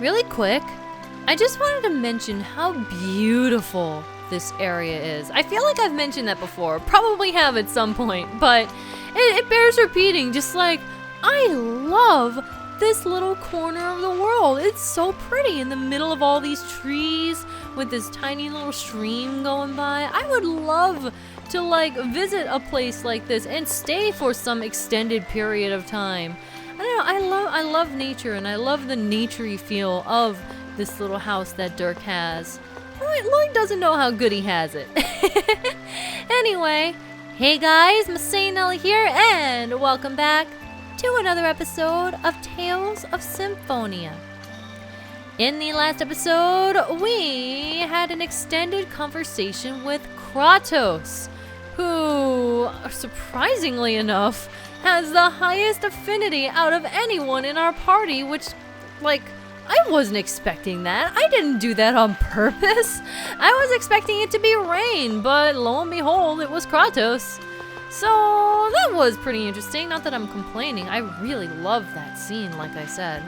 Really quick, I just wanted to mention how beautiful this area is. I feel like I've mentioned that before, probably have at some point, but it bears repeating. Just like, I love this little corner of the world. It's so pretty in the middle of all these trees with this tiny little stream going by. I would love to like visit a place like this and stay for some extended period of time. I don't know, I love nature, and I love the naturey feel of this little house that Dirk has. Lloyd doesn't know how good he has it. Anyway, hey guys, MasaeAnela here, and welcome back to another episode of Tales of Symphonia. In the last episode, we had an extended conversation with Kratos, who, surprisingly enough, has the highest affinity out of anyone in our party, which, like, I wasn't expecting that. I didn't do that on purpose. I was expecting it to be Rain, but lo and behold, it was Kratos. So that was pretty interesting. Not that I'm complaining. I really love that scene, like I said.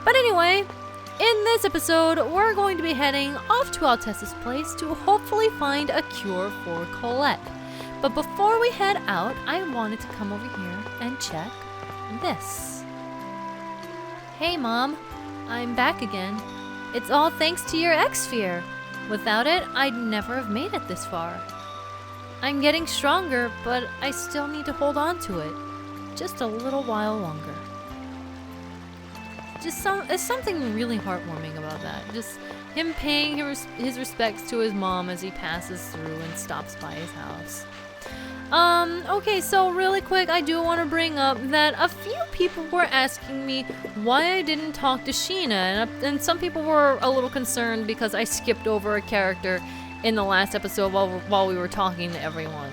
But anyway, in this episode, we're going to be heading off to Altessa's place to hopefully find a cure for Colette. But before we head out, I wanted to come over here and check this. Hey, Mom. I'm back again. It's all thanks to your X-Sphere. Without it, I'd never have made it this far. I'm getting stronger, but I still need to hold on to it. Just a little while longer. There's something really heartwarming about that. Just him paying his respects to his mom as he passes through and stops by his house. Okay, so really quick, I do want to bring up that a few people were asking me why I didn't talk to Sheena, and some people were a little concerned because I skipped over a character in the last episode while we were talking to everyone.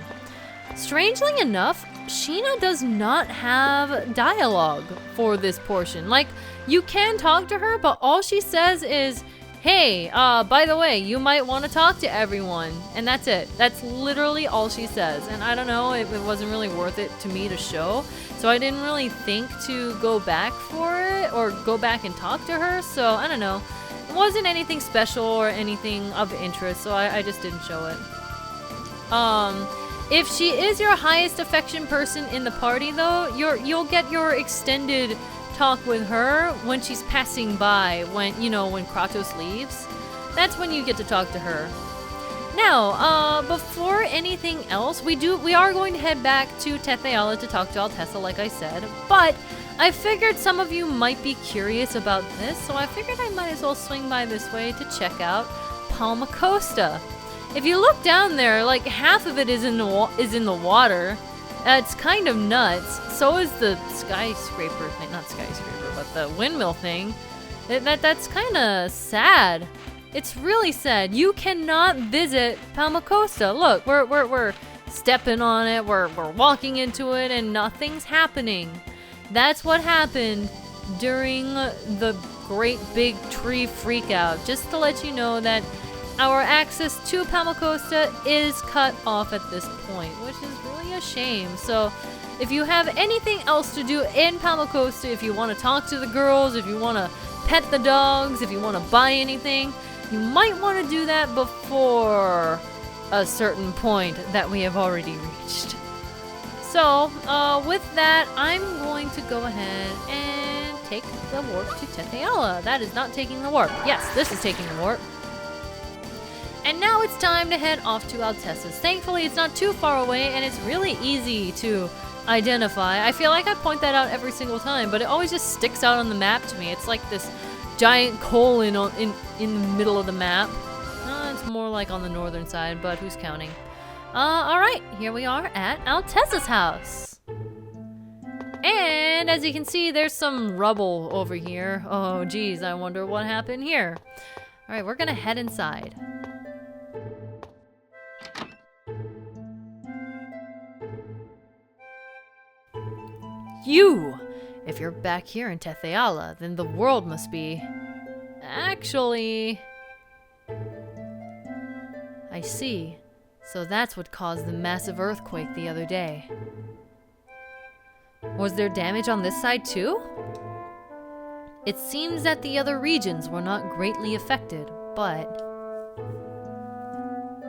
Strangely enough, Sheena does not have dialogue for this portion. Like, you can talk to her, but all she says is, hey, by the way, you might want to talk to everyone. And that's it. That's literally all she says. And I don't know if it wasn't really worth it to me to show. So I didn't really think to go back for it or go back and talk to her. So I don't know. It wasn't anything special or anything of interest. So I just didn't show it. If she is your highest affection person in the party though, you'll get your extended talk with her when she's passing by, when Kratos leaves. That's when you get to talk to her. Now, before anything else, we are going to head back to Tetheala to talk to Altessa, like I said, but I figured some of you might be curious about this, so I figured I might as well swing by this way to check out Palma Costa. If you look down there, like half of it is in the water. It's kind of nuts. So is the skyscraper thing, not skyscraper, but the windmill thing. That's kind of sad. It's really sad. You cannot visit Palma Costa. Look, we're stepping on it. We're walking into it, and nothing's happening. That's what happened during the great big tree freakout. Just to let you know that our access to Palma Costa is cut off at this point, which is really a shame. So if you have anything else to do in Palma Costa, if you want to talk to the girls, if you want to pet the dogs, if you want to buy anything, you might want to do that before a certain point that we have already reached. So with that, I'm going to go ahead and take the warp to Tetheala. That is not taking the warp. Yes, this is taking the warp. And now it's time to head off to Altessa's. Thankfully, it's not too far away, and it's really easy to identify. I feel like I point that out every single time, but it always just sticks out on the map to me. It's like this giant colon in the middle of the map. It's more like on the northern side, but who's counting? Alright, here we are at Altessa's house. And as you can see, there's some rubble over here. Oh, geez, I wonder what happened here. Alright, we're gonna head inside. If you're back here in Tetheala, then the world must be... Actually... I see. So that's what caused the massive earthquake the other day. Was there damage on this side too? It seems that the other regions were not greatly affected, but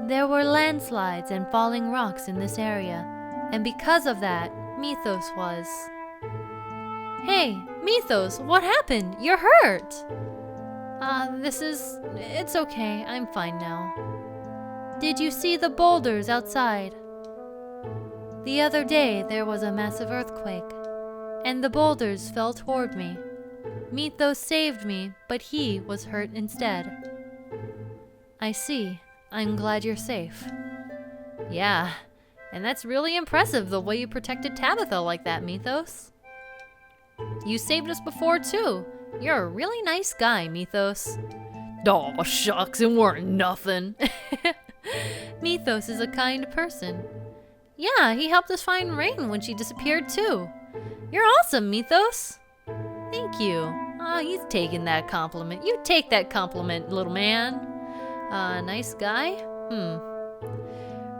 there were landslides and falling rocks in this area, and because of that, Mythos was... Hey, Mythos, what happened? You're hurt! It's okay, I'm fine now. Did you see the boulders outside? The other day, there was a massive earthquake, and the boulders fell toward me. Mythos saved me, but he was hurt instead. I see. I'm glad you're safe. Yeah, and that's really impressive the way you protected Tabitha like that, Mythos. You saved us before too. You're a really nice guy, Mythos. Aw, shucks, it weren't nothing. Mythos is a kind person. Yeah, he helped us find Rain when she disappeared too. You're awesome, Mythos. Thank you. Oh, he's taking that compliment. You take that compliment, little man. Nice guy?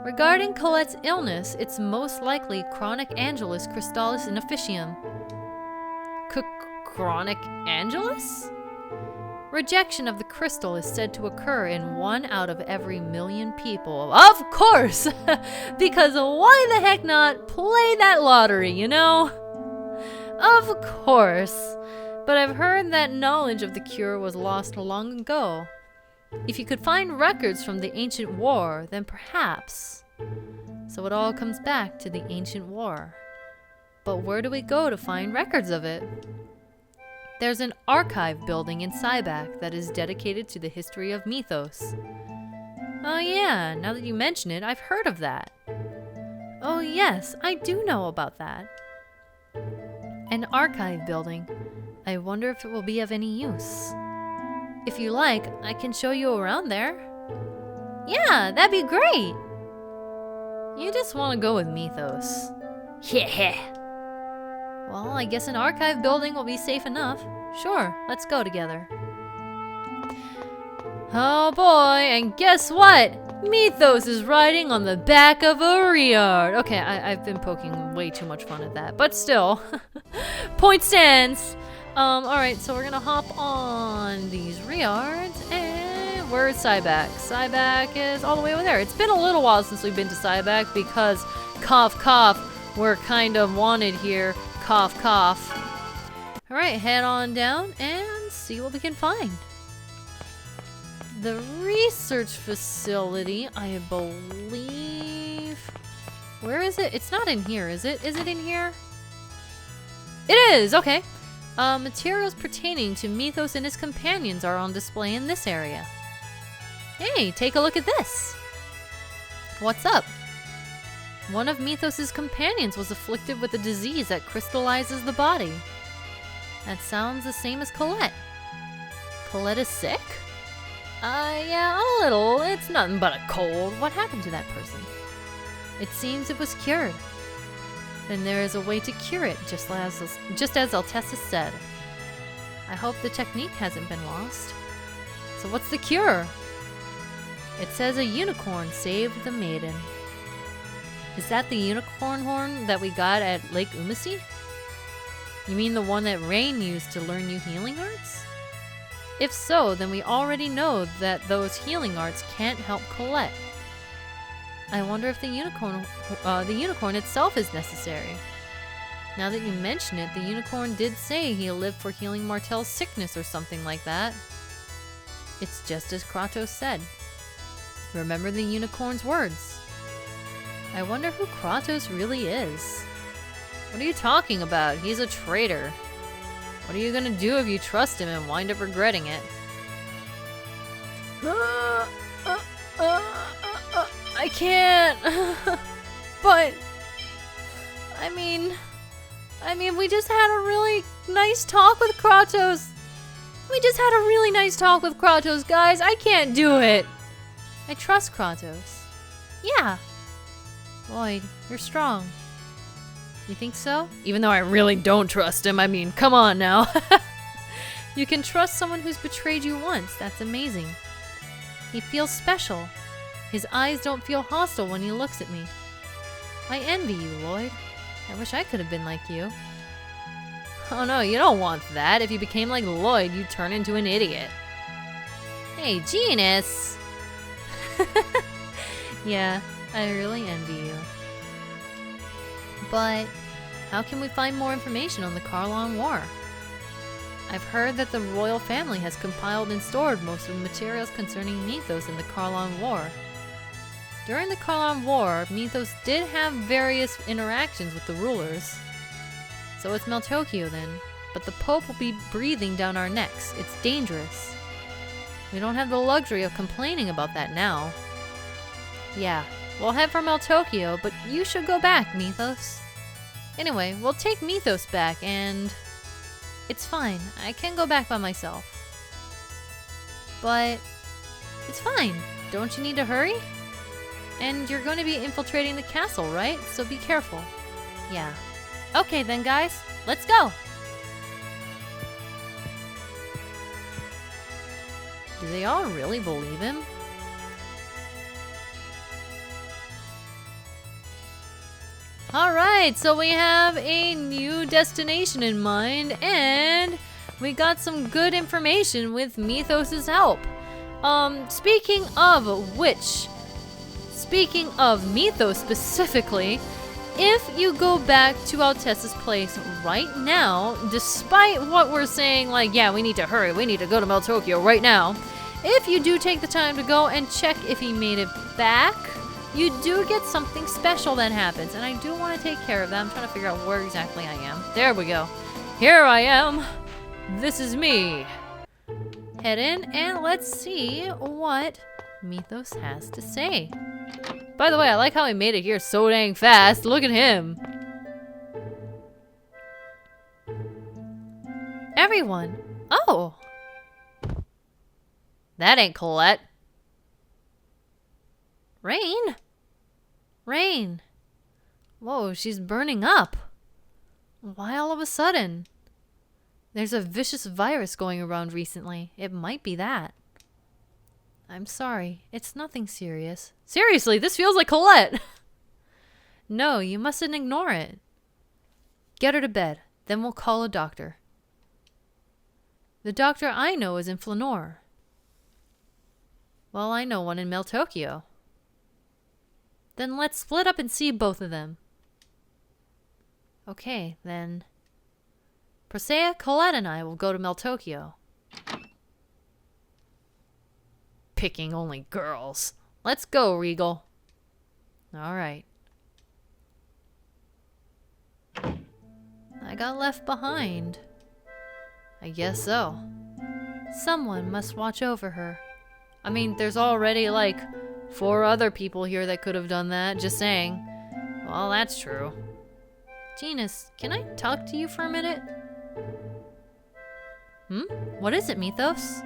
Regarding Colette's illness, it's most likely chronic Angelus Crystallis in officium. Chronic Angelus? Rejection of the crystal is said to occur in 1 out of every 1,000,000 people. Of course! Because why the heck not play that lottery, you know? Of course. But I've heard that knowledge of the cure was lost long ago. If you could find records from the ancient war, then perhaps. So it all comes back to the ancient war. But where do we go to find records of it? There's an archive building in Sybac that is dedicated to the history of Mythos. Oh yeah, now that you mention it, I've heard of that. Oh yes, I do know about that. An archive building. I wonder if it will be of any use. If you like, I can show you around there. Yeah, that'd be great. You just want to go with Mythos. Yeah. Well, I guess an archive building will be safe enough. Sure, let's go together. Oh boy, and guess what? Mythos is riding on the back of a Riard. Okay, I've been poking way too much fun at that, but still. Point stands. Alright, so we're gonna hop on these Riards, and where's Sybac? Sybac is all the way over there. It's been a little while since we've been to Sybac because, cough cough, we're kind of wanted here. Cough, cough. Alright, head on down and see what we can find. The research facility, I believe... Where is it? It's not in here, is it? Is it in here? It is! Okay. Materials pertaining to Mythos and his companions are on display in this area. Hey, take a look at this! What's up? One of Mythos' companions was afflicted with a disease that crystallizes the body. That sounds the same as Colette. Colette is sick? Yeah, a little. It's nothing but a cold. What happened to that person? It seems it was cured. Then there is a way to cure it, just as Altessus said. I hope the technique hasn't been lost. So what's the cure? It says a unicorn saved the maiden. Is that the unicorn horn that we got at Lake Umasi? You mean the one that Rain used to learn new healing arts? If so, then we already know that those healing arts can't help Colette. I wonder if the unicorn itself is necessary. Now that you mention it, the unicorn did say he lived for healing Martel's sickness or something like that. It's just as Kratos said. Remember the unicorn's words. I wonder who Kratos really is. What are you talking about? He's a traitor. What are you gonna do if you trust him and wind up regretting it? I can't. But I mean, we just had a really nice talk with Kratos. Guys. I can't do it. I trust Kratos. Yeah. Lloyd, you're strong. You think so? Even though I really don't trust him. I mean, come on now. You can trust someone who's betrayed you once. That's amazing. He feels special. His eyes don't feel hostile when he looks at me. I envy you, Lloyd. I wish I could have been like you. Oh no, you don't want that. If you became like Lloyd, you'd turn into an idiot. Hey, Genus! Yeah, I really envy you. But how can we find more information on the Karlon War? I've heard that the royal family has compiled and stored most of the materials concerning Mythos in the Karlon War. During the Karlon War, Mythos did have various interactions with the rulers. So it's Meltokio then, but the Pope will be breathing down our necks. It's dangerous. We don't have the luxury of complaining about that now. Yeah, we'll head for Meltokio, but you should go back, Mythos. Anyway, we'll take Mythos back and... It's fine, I can go back by myself. But... It's fine, don't you need to hurry? And you're going to be infiltrating the castle, right? So be careful. Yeah. Okay then, guys, let's go! Do they all really believe him? Alright, so we have a new destination in mind, and we got some good information with Mythos' help. Speaking of Mythos specifically, if you go back to Altessa's place right now, despite what we're saying, like, yeah, we need to hurry, we need to go to Meltokio right now, if you do take the time to go and check if he made it back, you do get something special that happens, and I do want to take care of that. I'm trying to figure out where exactly I am. There we go. Here I am. This is me. Head in, and let's see what Mythos has to say. By the way, I like how he made it here so dang fast. Look at him. Everyone. Oh. That ain't Colette. Rain? Rain. Whoa, she's burning up. Why all of a sudden? There's a vicious virus going around recently. It might be that. I'm sorry. It's nothing serious. Seriously, this feels like Colette. No, you mustn't ignore it. Get her to bed. Then we'll call a doctor. The doctor I know is in Flanor. Well, I know one in Meltokio. Then let's split up and see both of them. Okay, then. Presea, Colette, and I will go to Meltokio. Picking only girls. Let's go, Regal. Alright. I got left behind. I guess so. Someone must watch over her. I mean, there's already like 4 other people here that could have done that, just saying. Well, that's true. Genus, can I talk to you for a minute? What is it, Mythos?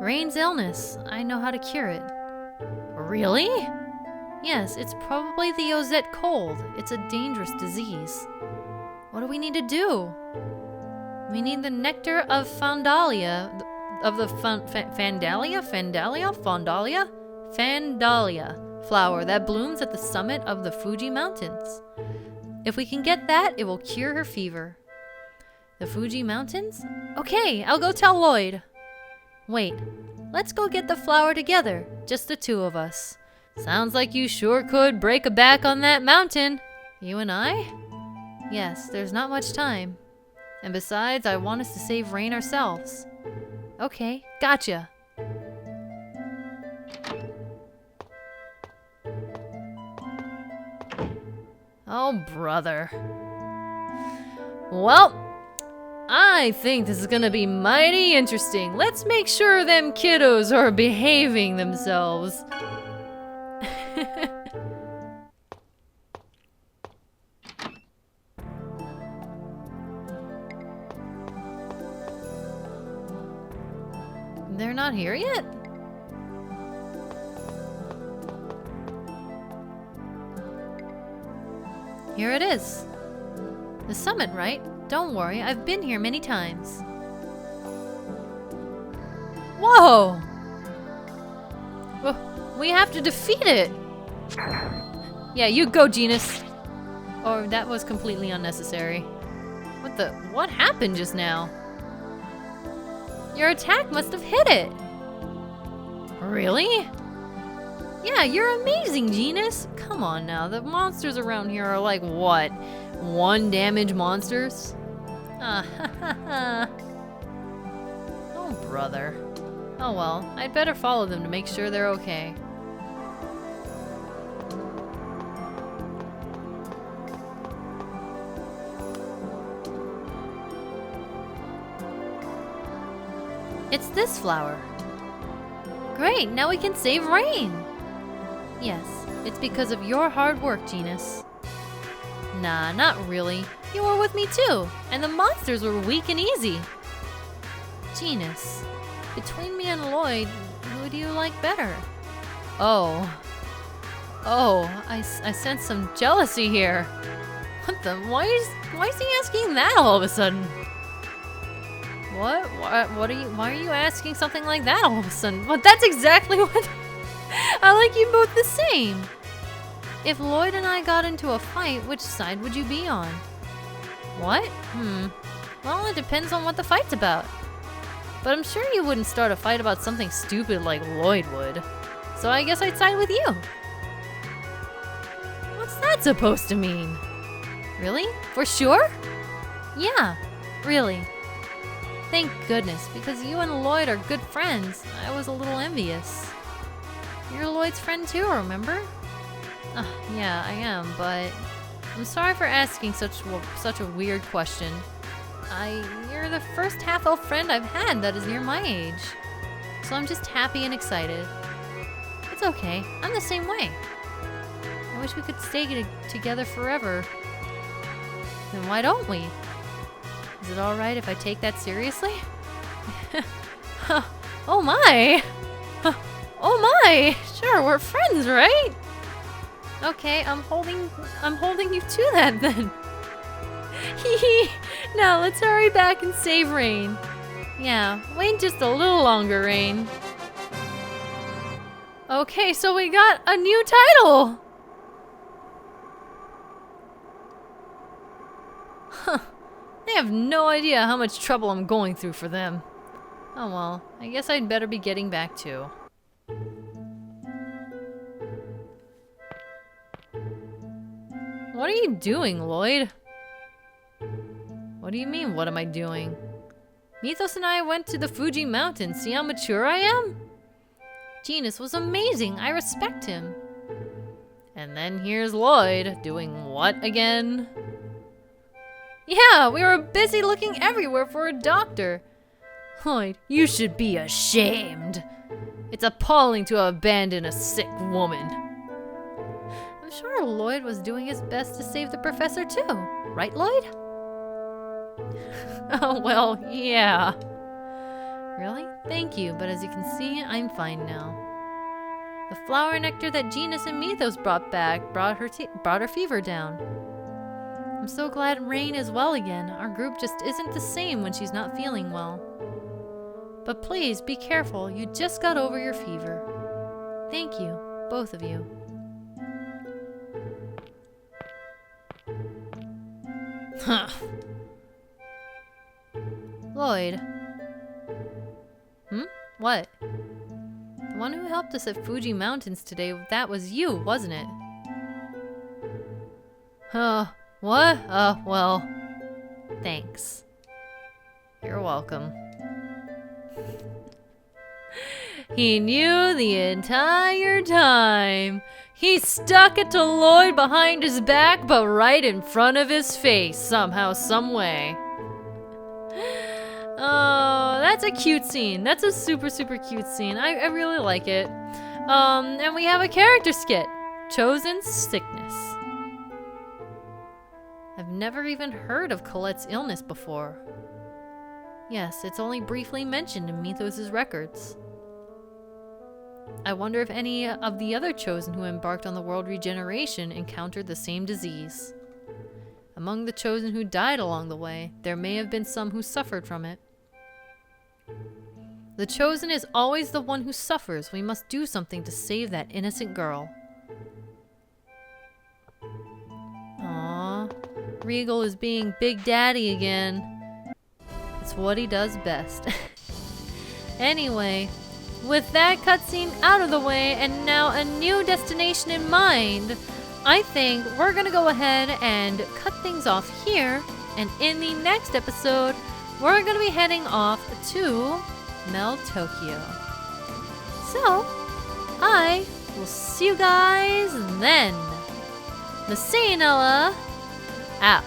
Rain's illness. I know how to cure it. Really? Yes, it's probably the Ozette cold. It's a dangerous disease. What do we need to do? We need the nectar of Fandalia, of the Fandalia flower that blooms at the summit of the Fuji Mountains. If we can get that, it will cure her fever. The Fuji Mountains? Okay, I'll go tell Lloyd. Wait, let's go get the flower together, just the 2 of us. Sounds like you sure could break a back on that mountain. You and I? Yes, there's not much time. And besides, I want us to save Rain ourselves. Okay, gotcha. Oh, brother. Well, I think this is gonna be mighty interesting. Let's make sure them kiddos are behaving themselves. They're not here yet? Here it is. The summit, right? Don't worry, I've been here many times. Whoa! We have to defeat it! Yeah, you go, Genus. Oh, that was completely unnecessary. What happened just now? Your attack must have hit it! Really? Yeah, you're amazing, Genus! Come on now, the monsters around here are like, what? 1 damage monsters? Ah, ha ha ha. Oh, brother. Oh well, I'd better follow them to make sure they're okay. It's this flower. Great, now we can save Rain! Yes, it's because of your hard work, Genus. Nah, not really. You were with me too, and the monsters were weak and easy. Genus, between me and Lloyd, who do you like better? Oh, I sense some jealousy here. What the? Why is he asking that all of a sudden? What are you? Why are you asking something like that all of a sudden? Well, that's exactly what. I like you both the same. If Lloyd and I got into a fight, which side would you be on? What? Well, it depends on what the fight's about. But I'm sure you wouldn't start a fight about something stupid like Lloyd would. So I guess I'd side with you. What's that supposed to mean? Really? For sure? Yeah, really. Thank goodness, because you and Lloyd are good friends. I was a little envious. You're Lloyd's friend too, remember? Yeah, I am, but I'm sorry for asking such a weird question. You're the first half-elf friend I've had that is near my age. So I'm just happy and excited. It's okay, I'm the same way. I wish we could stay together forever. Then why don't we? Is it alright if I take that seriously? Oh my! Oh my! Sure, we're friends, right? Okay, I'm holding you to that then. Hee. Now let's hurry back and save Rain. Yeah, wait just a little longer, Rain. Okay, so we got a new title! Huh. They have no idea how much trouble I'm going through for them. Oh well, I guess I'd better be getting back too. What are you doing, Lloyd? What do you mean, what am I doing? Mythos and I went to the Fuji Mountain. See how mature I am? Genus was amazing. I respect him. And then here's Lloyd doing what again? Yeah, we were busy looking everywhere for a doctor. Lloyd, you should be ashamed. It's appalling to abandon a sick woman. I'm sure Lloyd was doing his best to save the professor too. Right, Lloyd? Oh, well, yeah. Really? Thank you, but as you can see, I'm fine now. The flower nectar that Genus and Mythos brought back brought her fever down. I'm so glad Rain is well again. Our group just isn't the same when she's not feeling well. But please, be careful. You just got over your fever. Thank you, both of you. Huh. Lloyd. What? The one who helped us at Fuji Mountains today, that was you, wasn't it? What? Well, thanks. You're welcome. He knew the entire time. He stuck it to Lloyd behind his back, but right in front of his face, somehow, some way. Oh, that's a cute scene. That's a super, super cute scene. I really like it. And we have a character skit. Chosen's Sickness. I've never even heard of Colette's illness before. Yes, it's only briefly mentioned in Mythos' records. I wonder if any of the other Chosen who embarked on the world regeneration encountered the same disease. Among the Chosen who died along the way, there may have been some who suffered from it. The chosen is always the one who suffers. We must do something to save that innocent girl. Aww. Regal is being Big Daddy again. It's what he does best. Anyway, with that cutscene out of the way and now a new destination in mind, I think we're gonna go ahead and cut things off here. And in the next episode, we're gonna be heading off to Mel Tokyo. So, I will see you guys then. MasaeAnela out.